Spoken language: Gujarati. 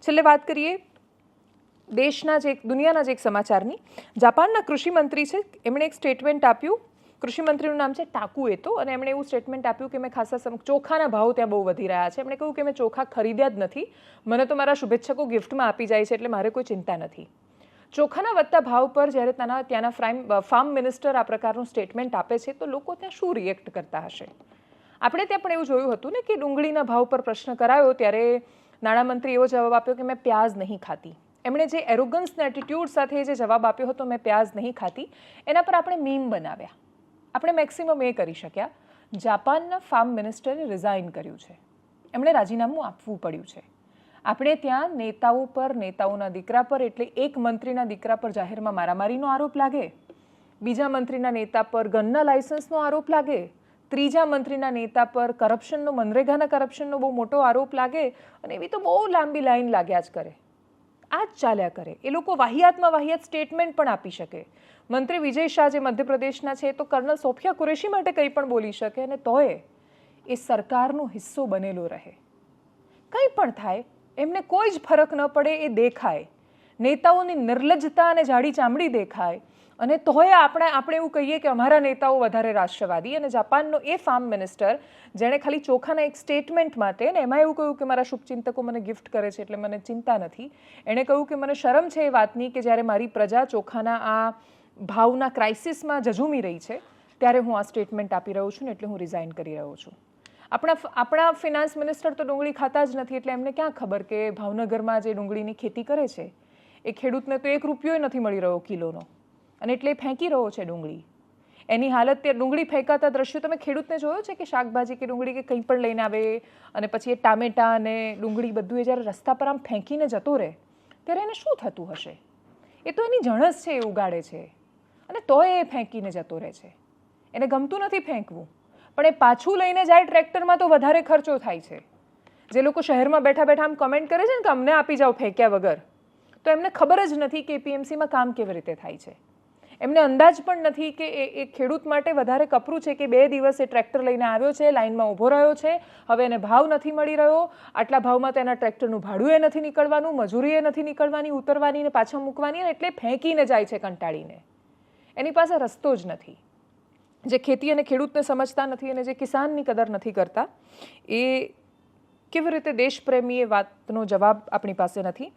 છેલ્લે વાત કરીએ દેશના જ એક દુનિયાના જ એક સમાચારની. જાપાનના કૃષિમંત્રી છે, એમણે એક સ્ટેટમેન્ટ આપ્યું. કૃષિમંત્રીનું નામ છે ટાકુએતો, અને એમણે એવું સ્ટેટમેન્ટ આપ્યું કે મેં ખાસા ચોખાના ભાવ ત્યાં બહુ વધી રહ્યા છે. એમણે કહ્યું કે મેં ચોખા ખરીદ્યા જ નથી, મને તો મારા શુભેચ્છકો ગિફ્ટમાં આપી જાય છે, એટલે મારે કોઈ ચિંતા નથી. ચોખાના વધતા ભાવ પર જ્યારે ત્યાંના ફાર્મ મિનિસ્ટર આ પ્રકારનું સ્ટેટમેન્ટ આપે છે તો લોકો ત્યાં શું રિએક્ટ કરતા હશે? આપણે ત્યાં પણ એવું જોયું હતું ને કે ડુંગળીના ભાવ પર પ્રશ્ન કરાયો ત્યારે નાણામંત્રી એવો જવાબ આપ્યો કે મેં પ્યાજ નહીં ખાતી. એમણે જે એરોગન્સના એટીટ્યૂડ સાથે જે જવાબ આપ્યો હતો મેં પ્યાજ નહીં ખાતી, એના પર આપણે મીમ બનાવ્યા. આપણે મેક્સિમમ એ કરી શક્યા. જાપાનના ફાર્મ મિનિસ્ટરે રિઝાઇન કર્યું છે, એમણે રાજીનામું આપવું પડ્યું છે. આપણે ત્યાં નેતાઓ પર, નેતાઓના દીકરા પર, એટલે એક મંત્રીના દીકરા પર જાહેરમાં મારામારીનો આરોપ લાગે, બીજા મંત્રીના નેતા પર ગનના લાયસન્સનો આરોપ લાગે, ત્રીજા મંત્રીના નેતા પર કરપ્શનનો, મનરેગાના કરપ્શનનો બહુ મોટો આરોપ લાગે, અને એવી તો બહુ લાંબી લાઈન લાગ્યા જ કરે. આ જ ચાલ્યા કરે. એ લોકો વાહિયાતમાં વાહિયાત સ્ટેટમેન્ટ પણ આપી શકે. મંત્રી વિજય શાહ જે મધ્યપ્રદેશના છે તો કર્નલ સોફિયા કુરેશી માટે કંઈ પણ બોલી શકે, અને તોય એ સરકારનો હિસ્સો બનેલો રહે. કંઈ પણ થાય એમને કોઈ જ ફરક ન પડે, એ દેખાય. નેતાઓની નિર્લજ્જતા અને જાડી ચામડી દેખાય, અને તોય આપણે એવું કહીએ કે અમારા નેતાઓ વધારે રાષ્ટ્રવાદી. અને જાપાનનો એ ફાર્મ મિનિસ્ટર જેણે ખાલી ચોખાના એક સ્ટેટમેન્ટ માટે, ને એમાં એવું કહ્યું કે મારા શુભચિંતકો મને ગિફ્ટ કરે છે એટલે મને ચિંતા નથી, એણે કહ્યું કે મને શરમ છે એ વાતની કે જ્યારે મારી પ્રજા ચોખાના આ ભાવના ક્રાઇસિસમાં ઝઝૂમી રહી છે ત્યારે હું આ સ્ટેટમેન્ટ આપી રહ્યો છું ને એટલે હું રિઝાઇન કરી રહ્યો છું. આપણા ફિનાન્સ મિનિસ્ટર તો ડુંગળી ખાતા જ નથી, એટલે એમને ક્યાં ખબર કે ભાવનગરમાં જે ડુંગળીની ખેતી કરે છે એ ખેડૂતને તો ₹1 નથી મળી રહ્યો કિલોનો, અને એટલે ફેંકી રહ્યો છે ડુંગળી. એની હાલત તે ડુંગળી ફેંકાતા દ્રશ્યો તમે ખેડૂતને જોયો છે કે શાકભાજી કે ડુંગળી કે કંઈ પણ લઈને આવે અને પછી એ ટામેટાં અને ડુંગળી બધું એ જ્યારે રસ્તા પર આમ ફેંકીને જતો રહે ત્યારે એને શું થતું હશે? એ તો એની જણસ છે, એ ઉગાડે છે, અને તોય એ ફેંકીને જતો રહે છે. એને ગમતું નથી ફેંકવું, પણ એ પાછું લઈને જાય ટ્રેક્ટરમાં તો વધારે ખર્ચો થાય છે. જે લોકો શહેરમાં બેઠા બેઠા આમ કમેન્ટ કરે છે ને કે અમને આપી જાઓ ફેંક્યા વગર, તો એમને ખબર જ નથી કે એપીએમસીમાં કામ કેવી રીતે થાય છે. એમને અંદાજ પણ નથી કે એ ખેડૂત માટે વધારે કપરું છે કે 2 દિવસ એ ટ્રેક્ટર લઈને આવ્યો છે, લાઇનમાં ઊભો રહ્યો છે, હવે એને ભાવ નથી મળી રહ્યો, આટલા ભાવમાં તેના ટ્રેક્ટરનું ભાડું એ નથી નીકળવાનું, મજૂરી એ નથી નીકળવાની, ઉતરવાની ને પાછા મૂકવાની, એટલે ફેંકીને જાય છે કંટાળીને. એની પાસે રસ્તો જ નથી. જે ખેતી અને ખેડૂતને સમજતા નથી અને જે કિસાનની કદર નથી કરતા, એ કેવી રીતે દેશપ્રેમી, એ વાતનો જવાબ આપણી પાસે નથી.